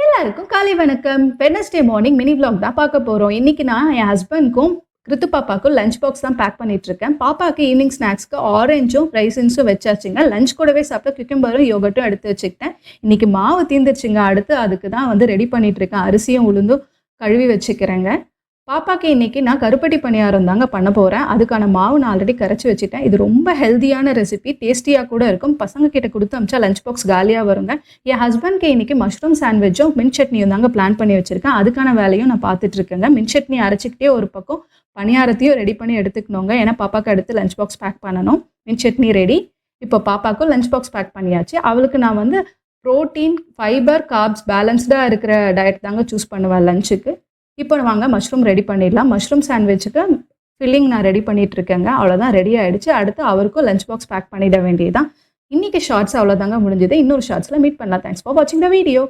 எல்லாருக்கும் காலை வணக்கம். வெட்னஸ்டே மார்னிங் மினி vlog தான் பார்க்க போறோம். இன்னைக்கு நான் என் ஹஸ்பண்ட்க்கும் கிருத்து பாப்பாக்கும் லஞ்ச் பாக்ஸ் தான் பேக் பண்ணிட்டு இருக்கேன். பாப்பாக்கு ஈவினிங் ஸ்நாக்ஸ்க்கு ஆரஞ்சும் ரைசன்ஸும் வச்சாச்சுங்க. லஞ்ச் கூடவே சாப்பிட்ட குக்கும்பரும் யோகட்டும் எடுத்து வச்சுக்கிட்டேன். இன்னைக்கு மாவு தீந்துருச்சுங்க. அடுத்து அதுக்கு தான் வந்து ரெடி பண்ணிட்டு இருக்கேன். அரிசியும் உளுந்தும் கழுவி வச்சுக்கிறேங்க. பாப்பாக்கு இன்னைக்கு நான் கருப்பட்டி பணியாரம் தாங்க பண்ண போகிறேன். அதுக்கான மாவு நான் ஆல்ரெடி கரைச்சி வச்சுட்டேன். இது ரொம்ப ஹெல்த்தியான ரெசிபி, டேஸ்டியாக கூட இருக்கும். பசங்க கிட்ட கொடுத்து அமிச்சா லஞ்ச் பாக்ஸ் காலியாக வருங்க. என் ஹஸ்பண்ட்க்கு இன்னைக்கு மஷ்ரூம் சாண்ட்விச்சும் மின் சட்னியும் தாங்க பிளான் பண்ணி வச்சுருக்கேன். அதுக்கான வேலையும் நான் பார்த்துட்டு இருக்கேங்க. மின் சட்னி அரைச்சிக்கிட்டே ஒரு பக்கம் பணியாரத்தையும் ரெடி பண்ணி எடுத்துக்கணுங்க. ஏன்னா பாப்பாக்கு அடுத்து லஞ்ச் பாக்ஸ் பேக் பண்ணணும். மின் சட்னி ரெடி. இப்போ பாப்பாக்கும் லஞ்ச் பாக்ஸ் பேக் பண்ணியாச்சு. அவளுக்கு நான் வந்து ப்ரோட்டீன், ஃபைபர், கார்ப்ஸ் பேலன்ஸ்டாக இருக்கிற டயட் தாங்க சூஸ் பண்ணுவேன் லஞ்சுக்கு. இப்போ வாங்க மஷ்ரூம் ரெடி பண்ணிடலாம். மஷ்ரூம் சாண்ட்விச்சுக்கு ஃபில்லிங் நான் ரெடி பண்ணிட்டு இருக்கேங்க. அவ்வளோதான், ரெடி ஆகிடுச்சு. அடுத்து அவருக்கும் லஞ்ச் பாக்ஸ் பேக் பண்ணிட வேண்டியதுதான். இன்னைக்கு ஷார்ட்ஸ் அவ்வளோதாங்க முடிஞ்சது. இன்னொரு ஷார்ட்ஸில் மீட் பண்ணலாம். தேங்க்ஸ் ஃபார் வாட்சிங் த வீடியோ.